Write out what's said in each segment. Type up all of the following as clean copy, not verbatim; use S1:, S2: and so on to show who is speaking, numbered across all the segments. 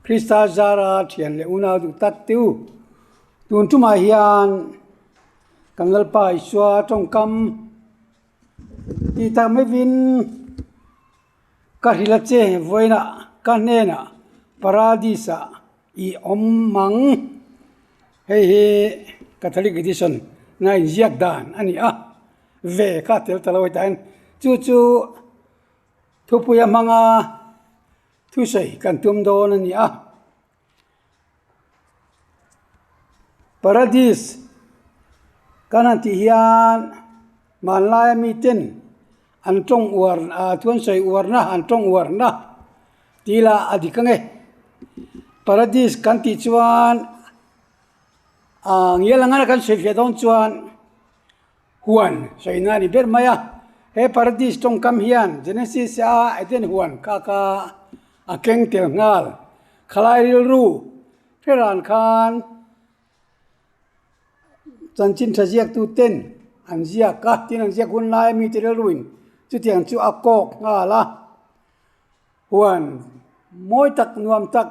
S1: Krista Zara thian le una du tat tiu tun tu ma hian kangal pa iswa trong kam ti ta me vin ka hilache voina ka hnenah Paradis i om mang hei Catholic edition na inziak dan ani ve ka tel talawai tan chu thupuya manga thu sei kan tum don ani Paradis kanan ti hian manlai mi ten an tong uar tuan sei uarna an tong uarna tila adikange Paradis kan ti chuan ngialangana kan sei fiadon chuan huan soina ni ber maya he Paradis tong kam hian Genesis eten huan kaka akeng tel ngal khalai ril ru pheran khan chanchin thajiak tu ten an ziak ka tin an ziak hun lai mi tel ruin chu tiang chu akok ngala huan moi tak nuam tak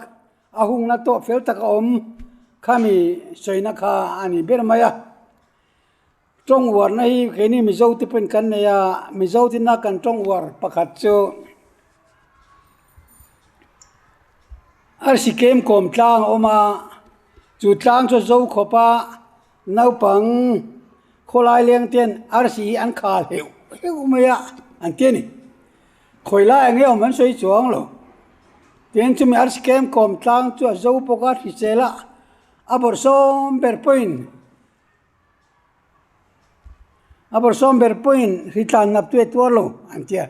S1: ahung na to fel tak om khami soina kha ani ber maya trong war na hi kheni mi zo ti pen kan ne ya mi zo ti na kan trong war pakhat chu ar si kem kom tlang oma chu tlang cho zo khopa nau pang kholai leng ten ar si an khal heu maya an tiani khoila ange om an soi chuang lo ten chu mi ar si kem kom tlang chu zo poka thi chela abor som ber point ritlan nap tu lo antia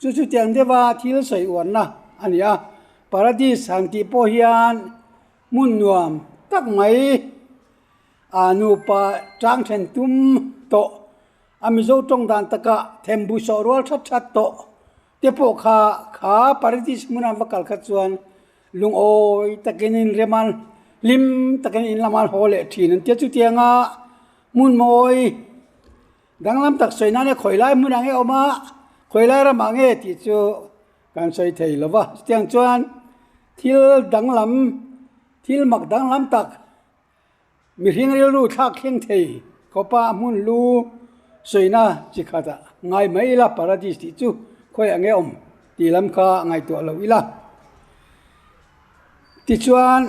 S1: chu tiang dewa thil sei warna ania Paradis hanti po hian mun nuam tak mai anu pa tang then tum to amizo tong dan taka thembu so rol that to te po kha Paradis munam vakal kha chuan lung oi takenin remal lim takenin lamal hole thin te chu tianga mun moi danglam tak soina ne khoilai munange oma khoilai ra mange ti chu kan soi thei lova tiang chuan thil mak danglam tak mi hring ril ru thak kheng thei kopa mun lu soina chi khata ngai mai la Paradis ti chu khoi ange om ti lam kha ngai to lo ila ti chuan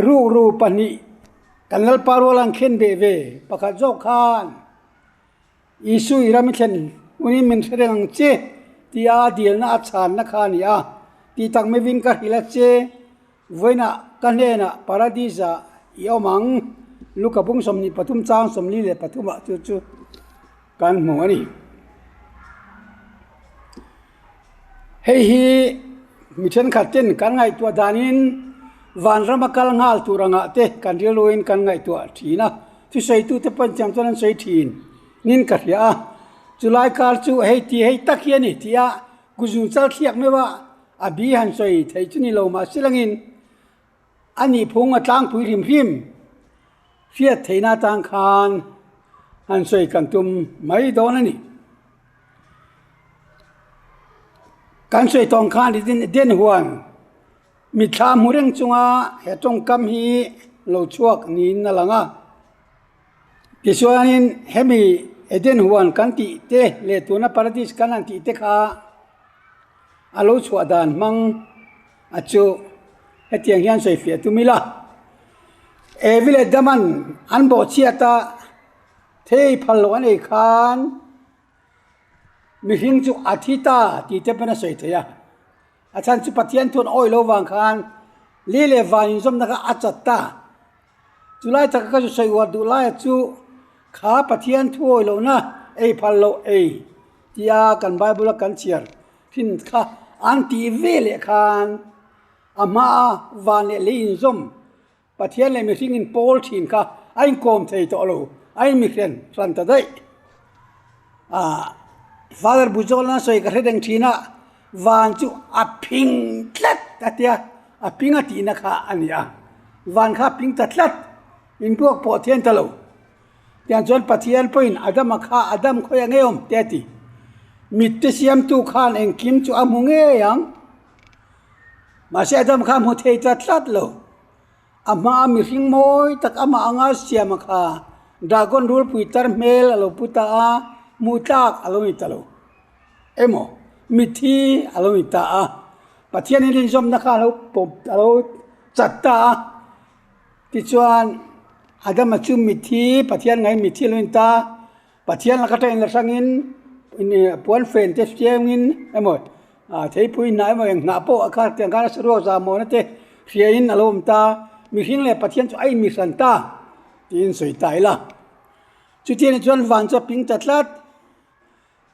S1: ru pani kanal parolang khen be ve pakhat zo khan isu iramithlen uni min threng che tia dil na achan na khani ti tak me vin ka hila che voina ka hnenah Paradis iomang lukabung somni pathum chang somni le pathuma chu kan hmu ani hei hi mithen khatin kan ngai tua danin van ramakal ngal turanga te kan riloin kan ngai tua thina thu sei tu te pan cham chanan sei thin nin ka ria julai kar chu hei takhiani tia guzun chal thiak mewa abi han soi thei chuni lo ma silangin ani phunga tlang pui rim fiat theina tang khan han soi kan tum mai don ani kan soi tong khan den huan mi thla mureng chunga he tong kam hi lo chuak nin na langa ti chuanin hemi eden huan kan ti te le tuna Paradis kan an ti te kha alo chua dan mang achu hetiang hian soi fia tumila evile daman an bo chiata thei phalo ani khan mi hing chu athita ti te pana soi theya achan chu pathian thun oi lo wang khan lile van zom na ka achatta chulai tak ka soi wa du lai chu kha pathian thu oi lo na ei phalo ei tia kan bible kan chiar thin kha anti vele khan ama van le in zom pathian le mi in pol thin kha ai kom thei to lo ai mi khen ran ta dai father bujol na soi ka hedeng thina van chu aping tlat tatia apinga ti na kha ania van kha ping tatlat in buak po thian ta lo tiang chon pathian point adam kha adam khoya ngeom teti mit te siam tu khan eng kim chu amunge yang mà sẽ đâm kham hồ thầy chặt lát lâu ama mi hing moi tak ama anga siam kha dragon rule puitar mel alo puta a mutak alo italo emo mithi alo ita a pathian in zom na kha lo pop alo chatta ti chuan adam chu mithi pathian ngai mithi lo ta pathian la ka in la sangin in puan fen te siamin emo thei pui nai mo eng na po akha tiang kana sro za mo na te fiain alom ta mi hing le pathian chu ai mi san ta tin soi tai la chu tin chuan van cha ping tatlat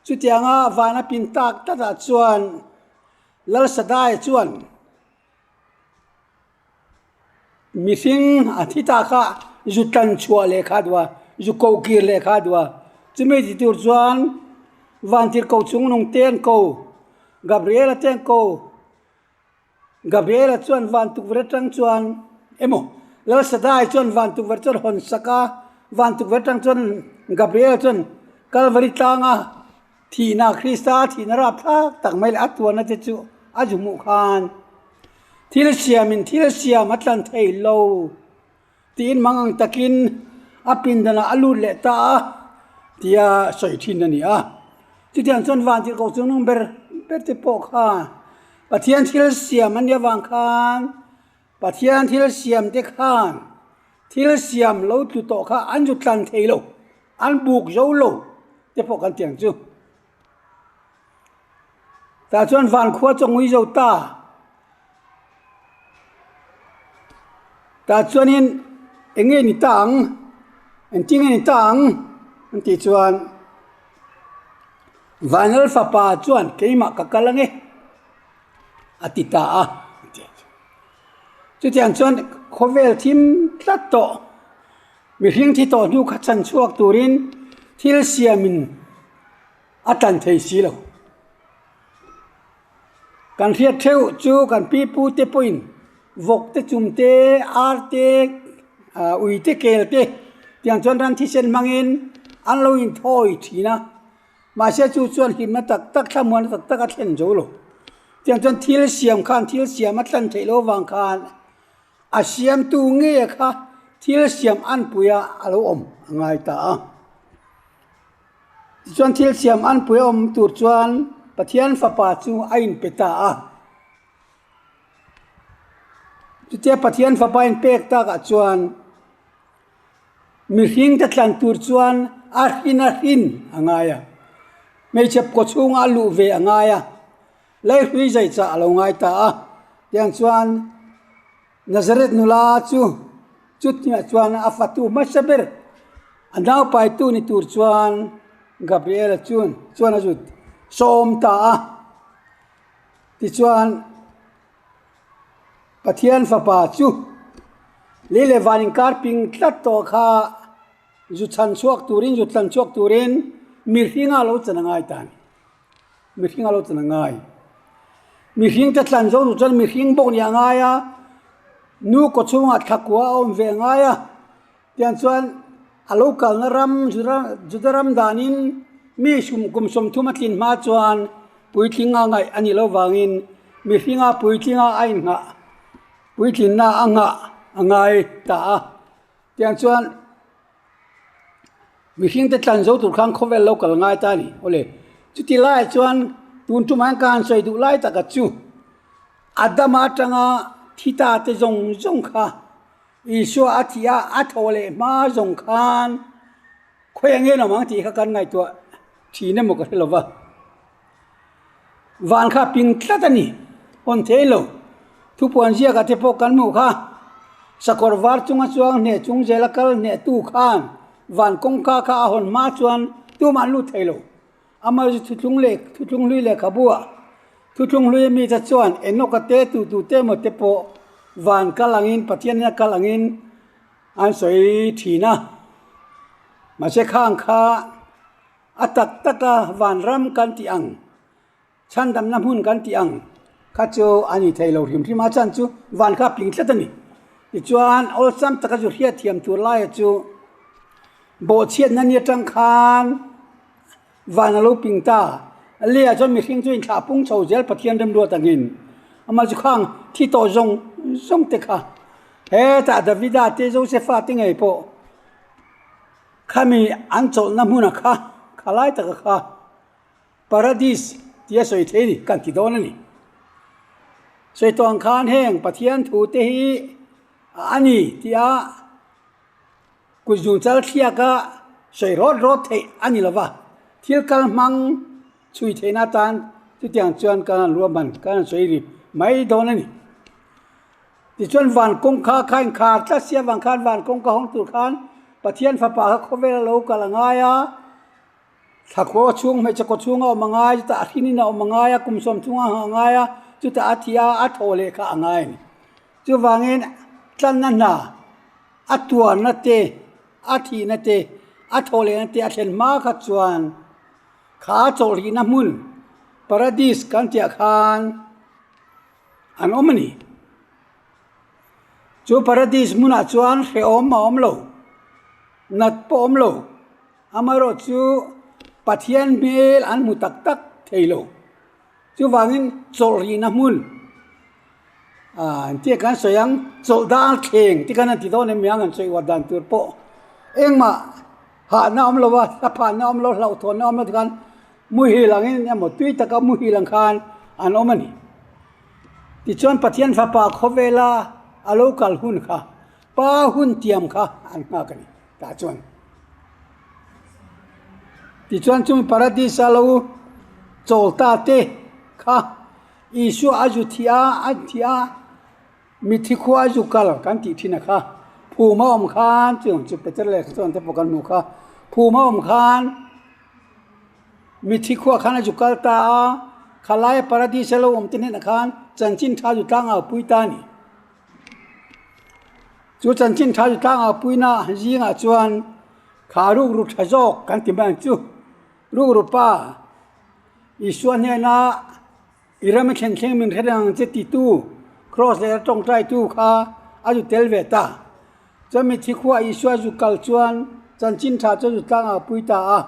S1: chu tianga vana pin tak ta da chuan lal sadai chuan mi hing athita kha jutan chua le khadwa ju ko kir le khadwa chumi ji tur chuan van tir ko chung nong ten ko Gabriela ten ko Gabriela chuan van tuk vre tang chuan emo lal sadai chuan van tuk vre chuan hon saka van tuk vre tang chuan Gabriela chuan kalvari tanga thina Krista thina ra phak tak mai la tuan na te chu ajumu khan thil siam atlan thei lo tin mangang takin apin dana alu le ta tia soi thin ani a chu tiang chuan van tir ko chung nong ber te po kha pathian thil siam an ya wang khan pathian thil siam te khan thil siam lo tu to kha an ju tlan thei lo an buk zo lo te po kan tiang chu ta chuan van khua chong ui zo ta chuan in enge ni tang en ting ni tang an ti chuan vanal fa pa chuan keima ka kalange atita a chu tiang chuan khovel thim tlat to mi hing thi to nu kha chan chuak turin thil siamin atan thei si lo kan riat theu chu kan pi pu te point vok te chum te ar te ui te kel te tiang chuan ran thi sen mangin an lo in thoi thina mà sẽ chú chuan him na tak tak thamuan tak a thlen zo lo tiang chuan thil siam khan thil siam a tlan thei lo wang khan a siam tu nge kha thil siam an puya alo om ngai ta chuan thil siam an puya om tur chuan pathian fa pa chu ain peta a chu te pathian fa pa in pek ta ka chuan mi hing ta tlan tur chuan a hin angaya mấy chép có chung alu về ngay à lấy huy dạy trả lâu ngay ta tiếng chuan Nazareth nula chu chút nhà chuan afatu masaber anh nào phải tu ni tur chuan Gabriela chuan azut som ta ti chuan pathian fa pa chu lele vanin karping tlat to kha zu chan chuak turin zu tlan chuak turin mi hinga lo chana ngai tan mi hinga lo chana ngai mi hing ta tlan zo chan mi hing bok ni ngai a nu ko chunga thakwa om ve ngai a tian chuan alo kal na ram judaram danin mi sum kum som thuma tlin ma chuan pui thinga ngai ani lo wangin mi hinga pui thinga ai nga pui thin na anga angai ta tian chuan mi hing te tlan zo tur khang khovel local ngai ta ni ole chu ti lai chuan tun tu man kan soi du lai ta ka chu adama tanga thita te zong kha isu athia athole ma zong khan khoi nge na mang ti kha kan ngai to thi ne mo ka lowa van kha ping tlatani on thelo thu puan zia ka te po kan mu kha sakor war chunga chuang ne chung jela kal ne tu khan van kong kha hon ma chuan tu man lu thailo amar thu tlung lui le khabua thu tlung lui mi ta chuan enok te tu te mo te po van kalangin pathian na kalangin an soi thina ma se khang kha atak taka van ram kan ti ang chan dam nam hun kan ti ang kha chu ani thailo him ma chan chu van kha ping tlatani ti chuan ol sam taka ju hria thiam tur lai chu bộ chiết nan ye trăng khan và nó lâu ping ta lia cho mi khinh chuyên thả pung chầu gel pathian đâm đua tangin ama chu khang thi to zong te kha he ta Davida te Josepha te ngai po khami an chol na huna kha khalai ta kha paradis tia soi the ni kan ti don ni soi tong khan heng pathian thu te hi ani tia ku jung chal thia ka soi rot the ani lawa thil kal mang chui the na tan chu tiang chuan kan ruaman kan soi ri mai don ni ti chuan van kong kha khain kha ta sia wang khan van kong ka hong tur khan pathian fa pa kho vel lo ka la nga ya thakho chung mai chako chung o mangai ta athini na o mangai ya kum som chung a nga ya chu ta athia a thole kha angai ni chu wangin tlan na atuan na te athi na te a thole na te a thlen ma kha chuan kha chol hi na mun paradis kan tia khan an omani chu paradis muna chuan he ma om lo nat po om lo amaro chu pathian mel an mu tak theilo chu wangin chol hi na mun tia kan soyang chol dal kheng ti kan ti do ne myang an choi wadan tur po engma ha na om lo wa ta pha na om lo hlau thon na om lo kan mu hi langin ya mo tui ta ka mu hi lang khan an omani ti chuan pathian fa pa khovela alo kal hun kha pa hun tiam kha an nga kani ta chuan ti chuan chung paradis alo chol ta te kha isu aju thia mi thi khwa ju kal kan ti thina kha phu ma om khan chung chu peter le chuan te pokan mu kha phu ma om khan mi thi khwa khan ju kal ta khalai paradis alo om tin na khan chanchin tha ju tang a pui ta ni chu chanchin tha ju tang a pui na jinga chuan kharu ru thajok kan ti ban chu ru pa isuan he na iram khen min khadang che ti tu cross le tong tai tu kha aju telve ta chami thi khwa isua ju kal chuan chanchin tha chu tang a pui ta a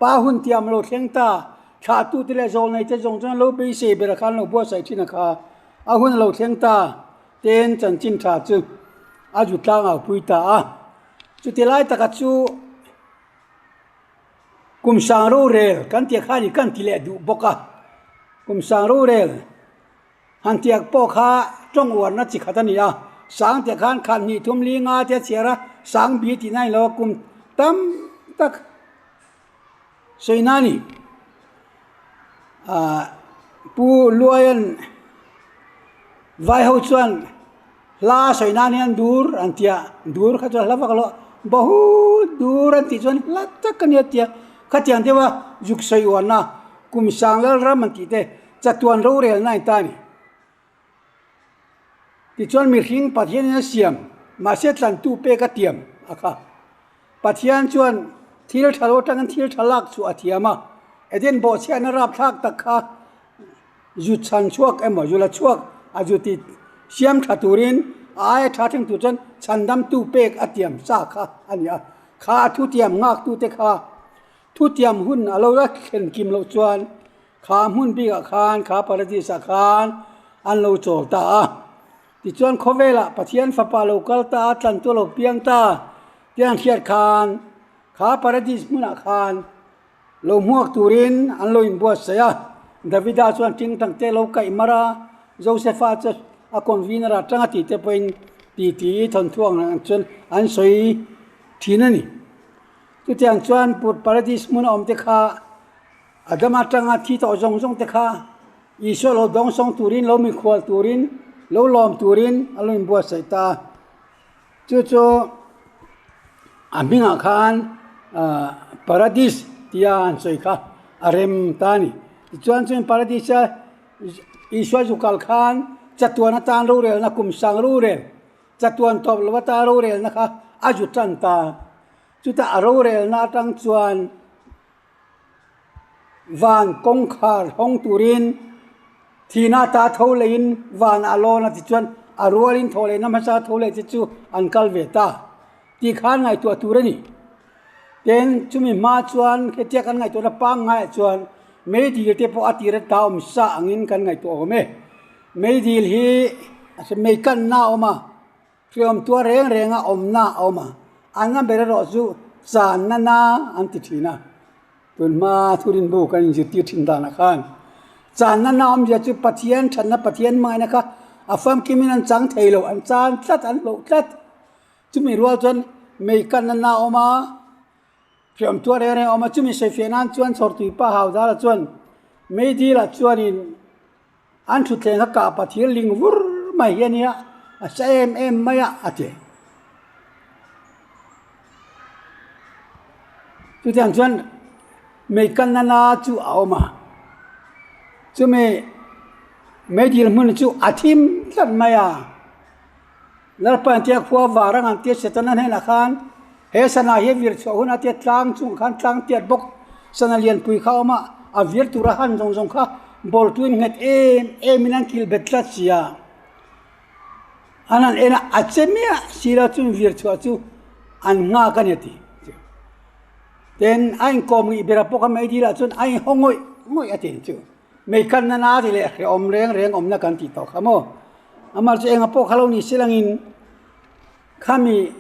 S1: pa hun tiam lo thleng ta tha tu ti le zol nei che jong chuan lo be se ber khan lo bo sai thina kha a hun lo thleng ta ten chanchin tha chu aju tang a pui ta a chu ti lai ta ka chu kum sang ro rel kan ti kha ni kan ti le du boka kum sang ro rel han tiak po kha trong wan na chi khatani a sang te khan khan ni thum li nga te chera sang bi ti nai lo kum tam tak soinani pu luayan vai ho chuan la soinani an dur an tia dur kha cha lava lo bahu dur an ti chuan la tak kan ya tia khatian dewa juk soi wana kum sang lal ram an ti te chatuan ro rel nai ta ni ti chuan mi hring pathian na siam ma se tlan tu pe ka tiam akha pathian chuan thil thalo tang thil thalak chu athiama eden bo chian rap thak tak kha ju chan chuak emo jula chuak ajuti siam thaturin ai thating tu chan chandam tu pek atiam sa kha ania kha thu tiam ngak tu te kha thu tiam hun alo ra khen kim lo chuan kha hun bi ka khan kha paradis a khan an lo chol ta ti chuan khovela pathian fa pa lo kal ta tlan tu lo piang ta tiang khiat khan kha paradis muna khan lo muak turin an lo in buat saya Davida chuan ting tang te lo kai mara Josepha chu a convener a tanga ti te poin ti thon thuang chuan an soi thinani tu tiang chuan put paradis mun om te kha adama tanga thi to jong te kha iso lo dong song turin lo mi khwal turin lo lom turin alo in buat sai ta chu aminga khan paradis tia an soi kha arem tani chuan paradis cha iswa ju kal khan chatuan tan ro rel na kum sang ro rel chatuan top lo ta ro rel na kha aju tan ta chu ta ro rel na tang chuan van kong khar hong turin thina ta tholein van alona ti chuan arwalin thole na ma sa thole ti chu an kal ve ta ti khan ngai tu turani ten chumi ma chuan khetia kan ngai to na pang ngai chuan me di te po atira ta om sa angin kan ngai to ome mấy đi hi mấy căn na oma phim tua reng om na oma anh em bây giờ chú giàn na anh ti thina tuần ma thurin bu kan chỉ ti thìn đàn khan giàn na om giờ chú pathian thằng na pathian mai na kha afam kimin anh chẳng thấy lo anh chan tlat anh lo tlat chú mi rual chân mấy căn na oma phim tua reng oma chú mi say phiền anh chuan sort tùy pa hào ra là chuan mấy đi là chuan in anh chút lên cả pathian linh vur mai hiền ya sẽ em mai à thế chú tiếng chuan mấy căn na chú áo mà chú mấy đi là muốn chú athim rất mai à lỡ pan tiệc khoa vàng ăn tiệc sẽ tan hết là khan hết sana hết việc cho hun tiệc trang chung khan trang tiệc bốc sana liền pui khao mà à việc tu ra han dòng kha bol tuin nget em minan kil betlat sia anan ena achemia sira chun việc cho chú an nga kan yati then anh kom ngi bera pok mai di la chun anh ngoi atin chu mấy căn na thì lệ om reng om na kan ti to khamo amal che nga pok khalo ni silangin khami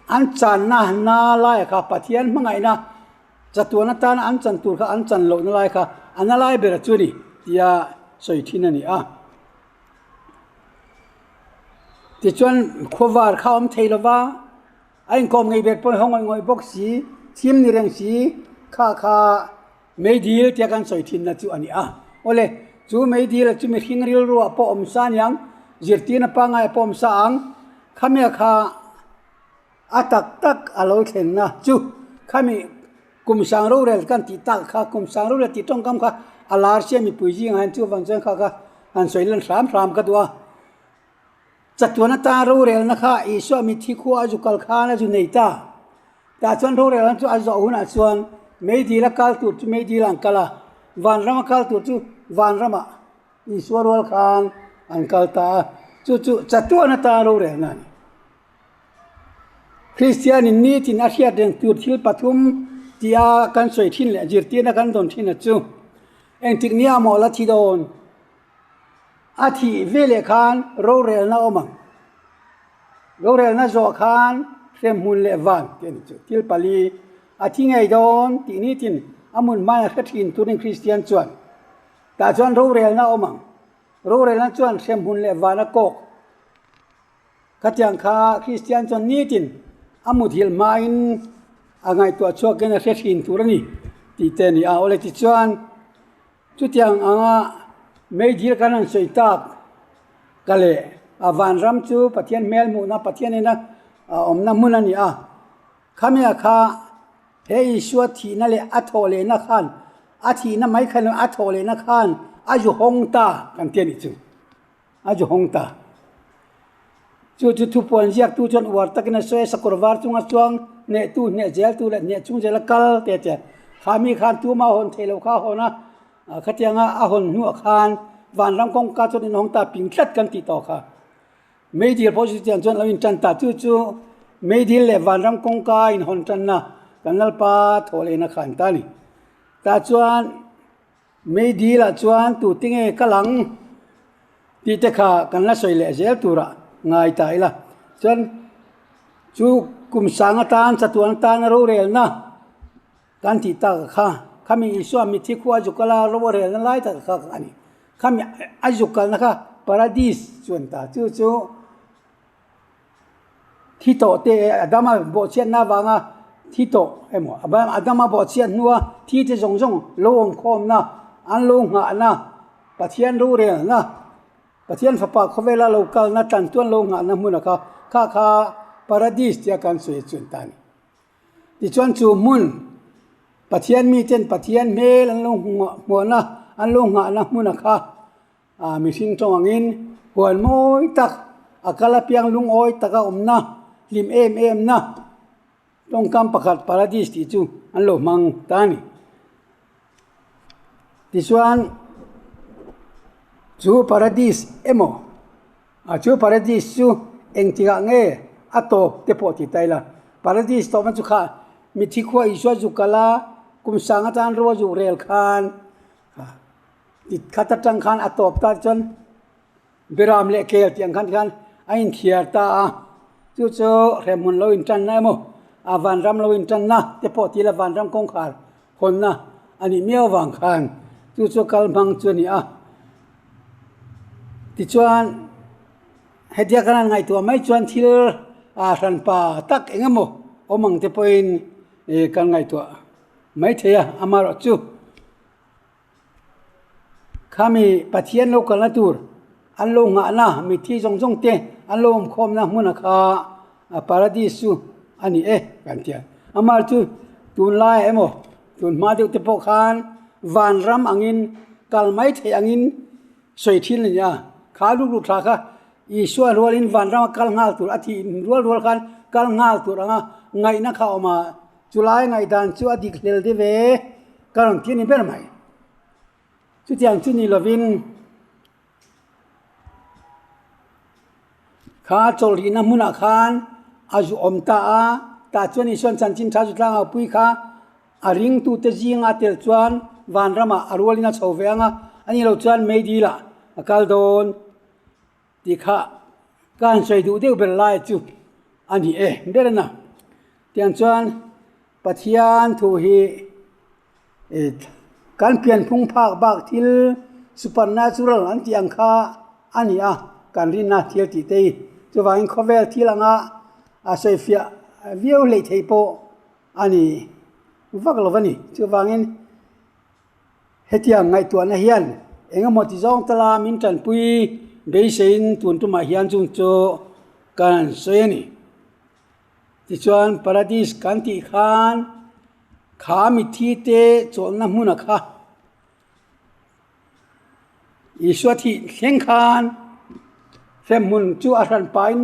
S1: an chan na lai kha pathian mangai na chatuana tan an chan tur kha an chan lo na lai kha analai bera chu ni tia soi thin ani a ti chuan khovar kha om theilowa anh kom ngai bet pon hong ngoi bok si thim ni reng si kha mấy deal tia kan soi thin na chu ani a ole chu mấy deal chu mi hing ril ro po om san yang zirtina pa ngai pom sa ang khamia kha atak tak alo thlen na chu khami kum sang ro rel kan ti tak kha kum sang ro ti tong kam kha alar se mi pui jing han chu wang chen kha an soi len ram ka dua chatuana ta ro rel na kha iso mi thi khu aju kal kha na ju nei ta chuan ro rel chu azo huna chuan mấy đi là kal tu chu mấy đi lang kala van rama kal tu chu van rama iswar wal khan an kal ta chu chatuana ta ro rel na Christian in ni tin asia den tur thil pathum tia kan soi thin le jir tina kan don thin chu eng tik nia mo la thi don a thi vele khan ro rel na omang ro rel na zo khan sem hun le van ten chu til pali a thi ngai don ti ni tin amun ma kha thin turin Christian chuan ta chuan ro rel na omang ro rel na chuan sem hun le van a kok khatyang kha Christian chuan ni tin amuthil main angai to chuak ken a thin turani ti te ni a ole ti chuan chu tiang anga mấy dir kan an soi tak kale avan ram chu pathian mel mu na pathian ena om na mun ani a khamia kha he iswa thi na le athole na khan a thi na mai khan athole na khan aju hongta kan te ni chu aju hongta chu thu pon jiak tu chon war takina soe sakurwar chunga chuang ne tu ne jel tu le ne chung jel kal te khami khan tu ma hon thelo kha hona khatianga a hon nu khan van ram kong ka chon nong ta ping thlat kan ti to kha mấy deal position chon lawin chan ta chu mấy deal le van ram kong ka in hon chan na kanal pa thole na khan ta ni ta chuan mấy deal la chuan tu tinge kalang ti te kha kan la soi le jel tu ra ngai tai la chuan chu kum sanga tan chatuan tan ro rel na kan ti ta kha khami iswa mi thi khwa ju kala ro rel na lai ta kha ani khami ajukal na kha paradis chuan ta chu thi to te adama bo chen na wanga thi to emo adama bo chen nuwa thi te jong lo om khom na an lo nga na pathian ro rel na pathian phapa khowela local na tan tuan lo nga na mun kha paradis tia kan soi chun tan ti chuan chu mun pathian mi ten pathian mel an lo mo na an lo nga na mun kha mi sing tong angin huan moi tak akala piang lung oi taka omna lim em na tong kam pakhat paradis ti chu an lo mang tani ti chuan chu paradis emo chu paradis chu eng tiga nge atop te po ti taila paradis to man chu kha mi thi khwa iswa ju kala kum sanga tan ro ju rel khan ti khata tang khan atop ta chon biram le ke tiang khan ain thiar ta chu chu remun lo in tan na mo van ram lo in tan na te po ti la van ram kong khar hon na ani miao wang khan chu chu kal mang chu ni ti chuan hedia kan ngai tu mai chuan thil ran pa tak engamo omang te poin kan ngai tu mai theya amaro chu khami pathian lo kal na tur an lo nga na mi thi jong jong te an lo khom na mun kha paradis chu ani kan tia amar chu tun lai emo tun ma de te po khan van ram angin kal mai the angin soi thil nia kha lu lu tha kha Iswa rualin van ram kal ngal tur athi rual khan kal ngal tur anga ngai na kha oma chulai ngai dan chu adik hlel de ve karon tin ber mai chu tiang chu ni lovin kha choli na muna khan aju omta ta chuni son chan chin tha ju tlang a pui kha a ring tu te jinga tel chuan van rama arwalina chove anga ani lo chuan mei di la akal don ti kha kan soi du deu ber lai chu ani berna tiang chuan pathian thu hi kan pian phung phak bak thil supernatural an tiang kha ani kan rin na thil ti te chu wang khovel thilanga a sei fia viau le thei po ani vak lovani chu wangin hetiang ngai tu na hian engamo ti jong tala min tan pui beisein tun tu ma hian chung cho kan soyani ti chuan paradis kan ti khan kha mi thi te chol na hmuna kha iswa thi thleng khan sem mun chu a ran pain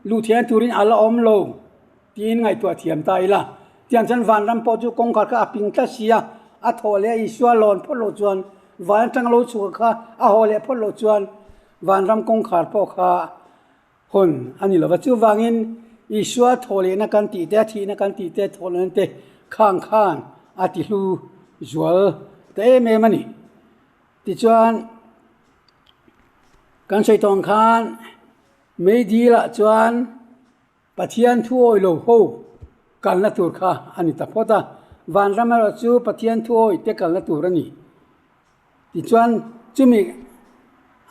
S1: lu thian turin ala om lo tin ngai tu thiam tai la tiang chan van ram po chu kong kha ka ping ta sia a thole iswa lon pholo chuan van tang lo chu kha a hole pholo chuan van ram kong khar po kha hon ani lo chu wangin iswa thole na kan ti te thi na kan ti te tholen te khang khan ati hlu zual te me mani ti chuan kan sei tong khan mei di la chuan pathian thu oi lo ho kal na tur kha ani ta phota van ram ro chu pathian thu oi te kal na tur ani ti chuan chumi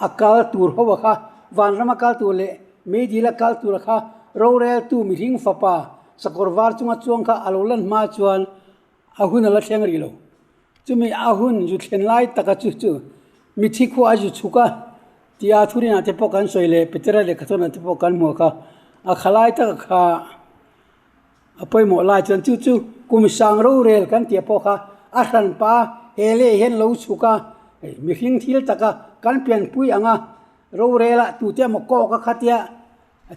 S1: akal tur ho kha van ram akal tur le mei di la kal tur kha ro rel tu mi ring fa pa sakorwar chunga chuang kha alolan ma chuan ahun la thleng ri lo chumi ahun ju thlen lai taka chu chu mi thi khu aju chuka tia thuri na te po kan soile petra le khathona te po kan mo kha a khalai ta kha apoi mo lai chuan chu chu kum sang ro rel kan te po kha a hran pa hele hen lo chuka mi hing thil taka kan pian pui anga ro rela tu te mo ko ka khatia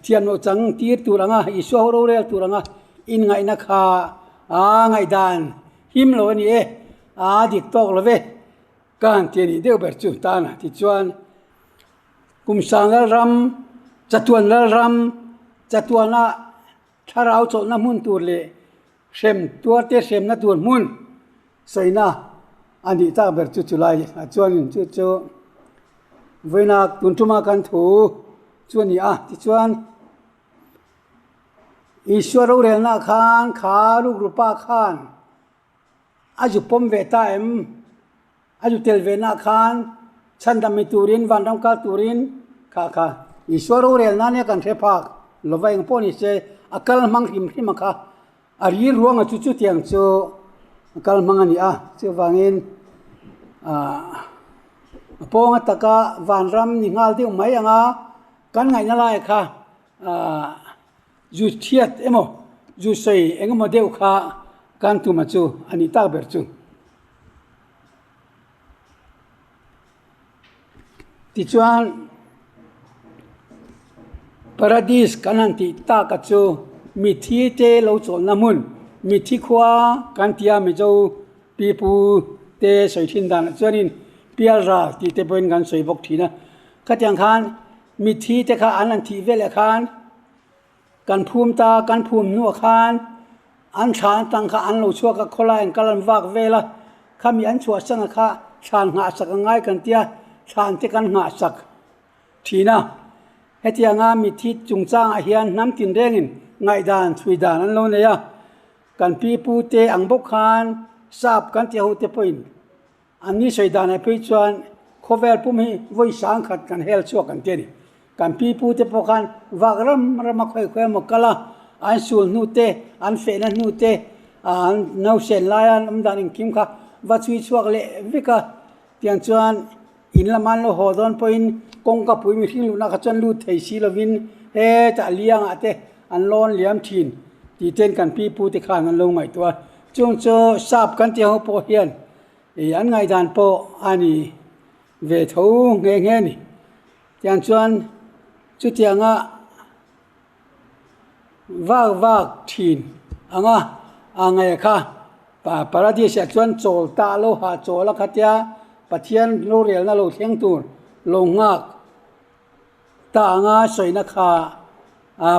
S1: thiam no chang tir turanga iswa ro rel turanga in ngai na kha ngai dan him lo ni dik tok lo ve kan ti ni deu ber chu ta na ti chuan kum sang ram chatuana tharau chol na mun tur le sem tua te sem na tur mun soina ani ta ber chu chulai chuan chu chu voina tuntuma kan thu chuan ni ti chuan Iswa ro rel na khan kha luk rupa khan aju pom ve ta aju tel ve na khan chandam mi turin van ram ka turin kha Iswa ro rel na ne kan the phak loveng poni se akal mang him kha ari ruang chu chu tiang chu akal mang ani chu wangin ponga taka van ram ni ngal ti mai anga kan ngai na lai kha ju thiat emo ju sei engmo deu kha kan tu ma chu ani ta ber chu ti chuan paradis kanan ti ta ka chu mi thi te lo chol na mun mi thi khwa kan tia me jo pi pu te soi thin dan chuanin pial ra ti te boin gan soi bok thina khatyang khan mi thi te kha anan thi vele khan kan phum ta kan phum nu khan an than tang kha an lo chua ka khola en kalan wak vela khami an chua sang kha than nga sak ngai kan tia than te kan nga sak ทีน่ะเฮติยังมีทิศจุงจ้างอาเฮียนน้ำตินเร่งไงด่านช่วยด่านนั้นโลเนี่ยกันปีปูเตอังบกคานทราบกันเที่ยวเตปอินอันนี้ช่วยด่านให้พิจารณาโคเวลปุ่มให้วิสังขัดกันเฮลชัวกันเจนี่กันปีปูเตปกันวากรำมาค่อยๆมกละอันสูนนูเตอันเฟนนูเตอันนาเซนลายอันดานิงคิมค่ะวัดช่วยชัวเละวิกะเตียงจวนอินละมันโลหอดอนพอินกงกับปุยมีทิ้งลูกนักจนลูดไทยซีลวินจะเลี้ยงอาเตอันร้อนเลี้ยมทินที่เต้นกันปีปูที่ข้างกันลงไงตัวจงโจทราบกันเที่ยวโปเฮียนอันไงด่านโปอันนี้เวทูเงี้ยนี่เตียงจวนจุดเตียงวากทินอังไงค่ะปาราดิเสจวนโจลตาโลหะโจลขัดยาปะเทียนโลเรียลน่าโลเทียงตูนลงงักตางาสวยนักค่ะ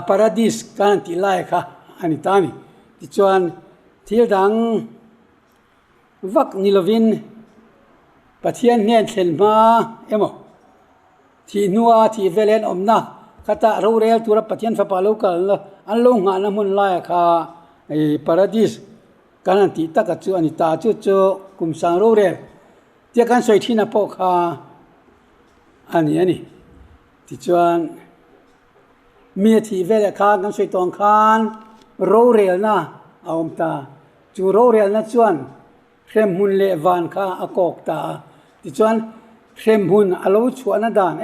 S1: ปาราดิสกันติไลค่ะอันนี้ตานี่ที่จวนที่ดังวักนิลวินปะเทียนเนี่ยเห็นมาที่นัวที่เวเลนอมนะขัดเราเรียลตัวปะเทียนฟ้าลูกกันอันลงงานมุนไลค่ะปาราดิสกันติตะกัจจุอันนี้ตาจุกุมสังเราเรียลเจ้ากันสวยที่นับพกค่ะอันนี้ที่จวนมีที่เวลาข้ากันสวยตองคานโรเรียลนะเอาตาจูโรเรียลนะจวนเข้มหุ่นเลวันค่ะอากอกตาที่จวนเข้มหุ่นอารมณ์ชวนดานเ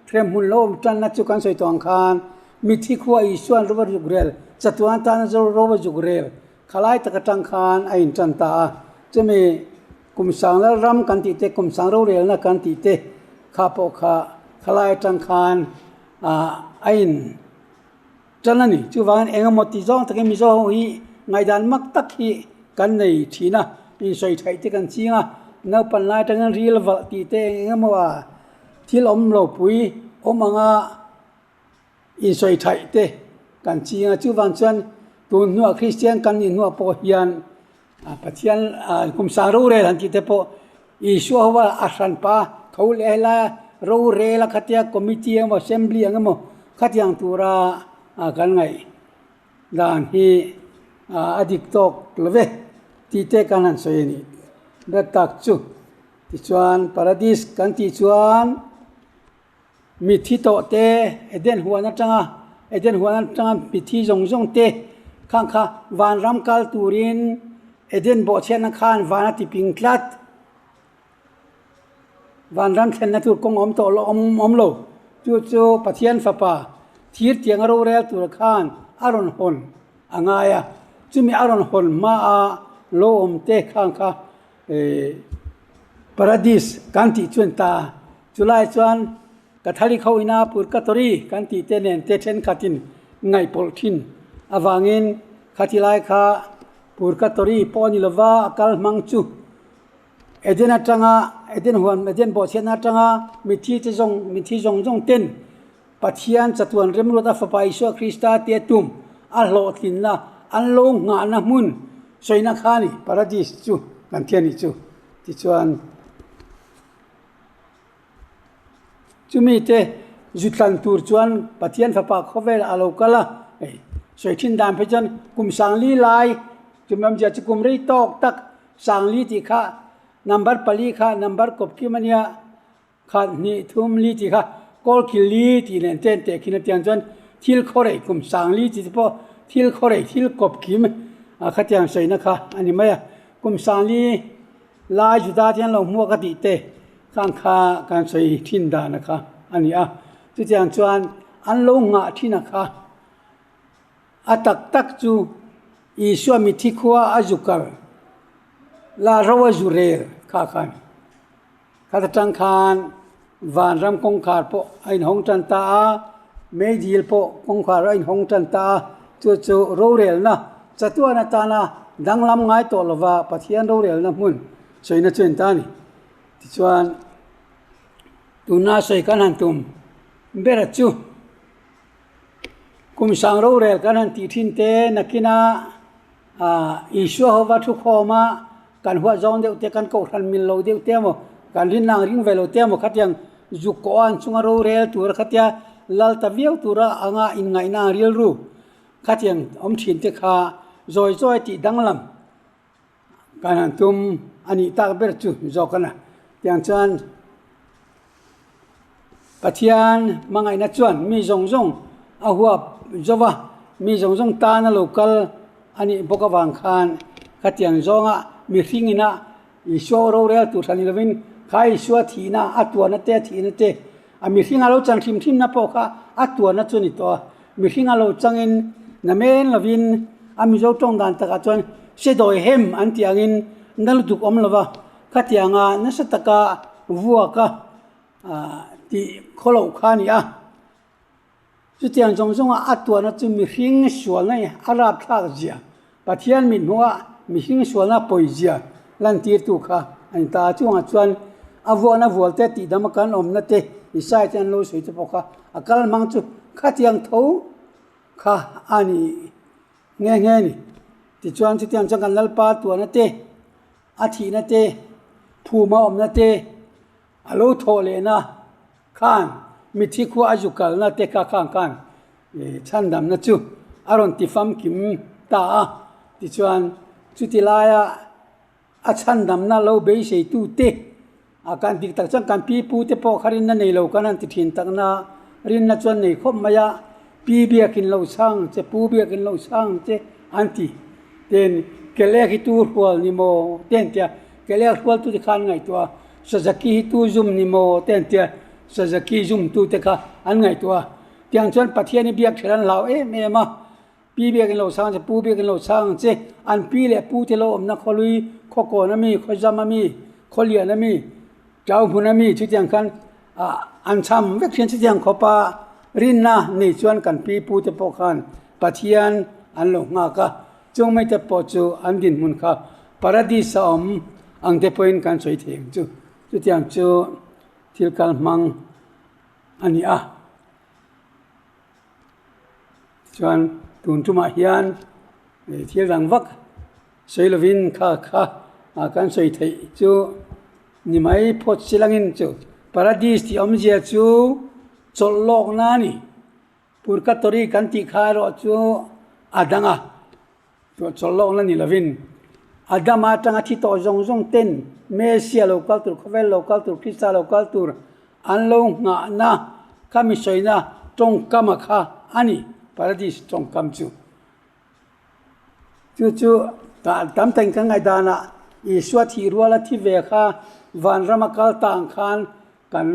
S1: ข้มหุ่นโลมจันนะจุกันสวยตองคานมีที่ขั้วอีส่วนรูปจุกเรียลจัตุวันตานะจูรูปจุกเรียลขลายตะกตังคานไอ้จันตาจะมีกุมสังแล้วรำกันติเตกุมสังโรเรียลนะกันติเตข้าพกข้าขลายจังคานไอ้จันนั่นนี่จู่วันเองหมดที่จ้องตะกี้มีจ้องฮีไงดันมักตักฮีกันในทีน่ะมีใส่ไทยที่กันจริงเนื้อปันไล่จังกันรีลวะติเตเองมาว่าที่ล้มโลปุยมังอินใส่ไทยเตกันจริงจู่วันจวนตัวนัวคริสเตียนกันนัวโปเฮียนปะเทียนกุมสารูเรลันที่เตปอิชัวว่าอาสันปาเขาเลี้ยละรูเรละขัดยาคอมมิตี้มาเซมบลีงั้นมั้งขัดยังตัวรากันไงด่านฮีอดีตตกเลเวที่เตกันนั่นสวยนี่เด็ดตักจูที่ชวนปาราดิสกันที่ชวนมีที่โตเตเอเดนหัวนั่นจังมีที่จงเตข้างข้าวานรำกัลตูรินเอเดนโบเชนข้านวานติปิงคลัดวันรันเทนนัทุกงอมโตลอมโลจู่ปะเทียนฟ้าป่าทีร์เตียงเราเรียลตัวข้านอารอนฮอนอ่างายจู่มีอารอนฮอนมาโลอมเตข้างข้าปาราดิสกันติจวนตาจุไลจวนกัทลิเขาอินาปุรกัตรีกันติเตเนนเตเชนขัดินไงปอลทินอวางินขัดิไลข้าปุรกัตรีปอนิลวาอักลมังจูเอเดนจังเอเดนหัวเอเดนบ่เชนจังมีที่จงเต้นปัจเจียนจัตวันเริ่มรู้ว่าฟ้าไปชัวคริสต์เตียตุมอัลโลทินละอัลโลงานนะมุนสวยนักขานี่ปาราดิสจูกันเทียนี่จูที่ชวนจูมีเตจุดลันตูร์ชวนปัจเจียนฟ้าปากเขาเวลอาโลกละสวยทิ้งดามไปจนกุมสังลีไลจุมันจะกุมรีตอกตักสังลีที่ข้านัมเบอร์ปลีค่ะนัมเบอร์กบกิมันยาค่ะนี่ทุ่มลีที่ค่ะกอลคิลีที่เนี่ยเต้นเตะกินเตียนจนทิลโคเรกุมสังลีที่พอทิลโคเรทิลกบกิมขัดยังใส่นะคะอันนี้ไม่กุมสังลีลายจุดาที่เราหัวกติเตะข้างข้าการใส่ทินดานะคะอันนี้จุดยังจวนอันลงอ่ะที่นะคะตักจูอีชัวมิทิคัวอาจุกัลลาเราจูเรลข้าขันข้าจังขันวันรำคงขาดพอไอ้หงจันตาเมจิลพอคงขาดไอ้หงจันตาจู่เราเรลนะจัตุวนาตานะดังลำง่ายตัวละว่าปะเทียนเราเรลนะมุนสวยนะจวนตานี่ที่ชวนตุน่าสวยกันหันตุมเบรจูกุมสังเราเรลกันหันตีทินเตนักินาอิชัวหัวทุกข้อมากันหัวจองเดียวเตกันโกรันมิลโลเดียวเตมกันรินนางริงเวลเตมขัดยัง zukoan chunga ro rel tur khatia lal ta viau tura anga in ngai na rial ru khatiang om thin te kha zoi zoi ti danglam kanan tum ani tak ber chu zokana tiang chuan pathian mangai na chuan mi zong zong a huap zowa mi zong zong ta na local ani bokawang khan khatiang zonga mi hringina I sho ro rel tu thani lovin khai shua thina atwa na te a mi hringa lo chang thim na po kha atwa na chuni to mi hringa lo changin na men lovin a mi zo tong dan taka chuan se doi hem an tiangin nal duk om lova khatianga na sataka vuaka ti kholo khani a chu tiang jong jong a atwa na chu mi hring sual na arab thak zia pathian min huwa mi hring sual na poizia lan tir tu kha an ta chuanga chuan avo na volte ti damakan om na te isai chan lo sui te pokha akal mang chu khatiang tho kha ani nge ni ti chuan chu tiang chang kan lalpa tu na te a thi na te phuma om na te alo tho le na khan mi thi khu ajukal na te kha kan chan dam na chu aron ti fam kim ta ti chuan chu ti laya a chan dam na lo be sei tu te a kan dik tak chang kan pi pu te po kharin na nei lo kanan ti thin tak na rin na chuan nei khop maya pi biakin lo sang che pu biakin lo sang che anti ten kele hi tu hwal ni mo ten tia kele hwal tu ti khan ngai to sajaki hi tu zum ni mo ten tia sajaki zum tu te kha an ngai to tiang chuan pathian ni biak theran lao me ma pi biakin lo sang che pu biakin lo sang che an pi le pu te lo om na kholui khoko na mi khojama mi kholia na mi chau phuna mi chu tiang khan an cham vek thian chu tiang khopa rin na nei chuan kan pi pu te po khan pathian an lo nga ka chung mai te po chu an din mun kha paradis om ang te point kan choi theng chu tiang chu thil kal mang ani a chuan tun tuma hian thil rang vak soilovin kha kan soi thei chu ni mai phot silangin chu paradis ti om je chu chollok na ni purgatory kan ti kha ro chu adanga chu chollok na ni lovin adama tanga thi to zong ten mesia local tur khovel local tur krista local tur anlo nga na kami soina tong kama kha ani paradis tong kam chu ta tam teng kan ngai dana I swa thi ruala thi ve kha van ramakal tang khan kan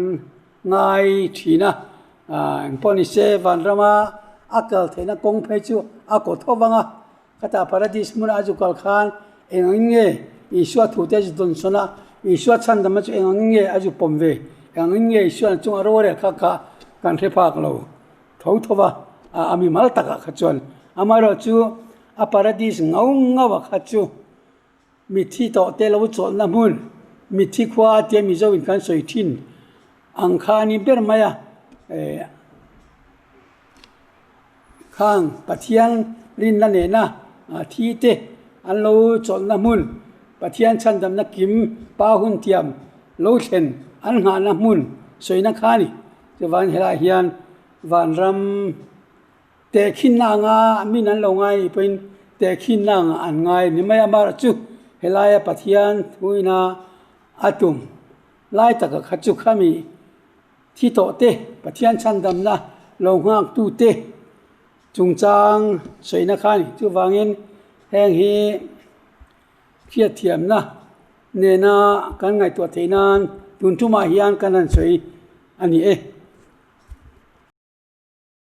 S1: ngai thina poni se van rama akal thena kong phei chu ako thowanga kata paradis mun ajukal khan enginge I swa thu te don sona I swa chan dam chu enginge aju pomve enginge swa chung aro re kha kan the phak lo thowa ami mal taka khachon amaro chu a paradis ngau wa khachu mi thi to te lo chol na mun mi thi khwa te mi zo in kan soi thin ang kha ni ber maya khang pathian rin na ne na thi te an lo chol na mun pathian chan dam na kim pa hun tiam lo thlen an nga na mun soi na kha ni che van hela hian van ram te khin na nga min an lo ngai pen te khin na an ngai ni mai amar chu helaya pathian thuina atum lai taka khachu khami thi to te pathian chan dam na lo ngak tu te chungchang soina khani chu wangin heng hi khiat thiam na ne na kan ngai to theinan tun tuma hian kanan soi ani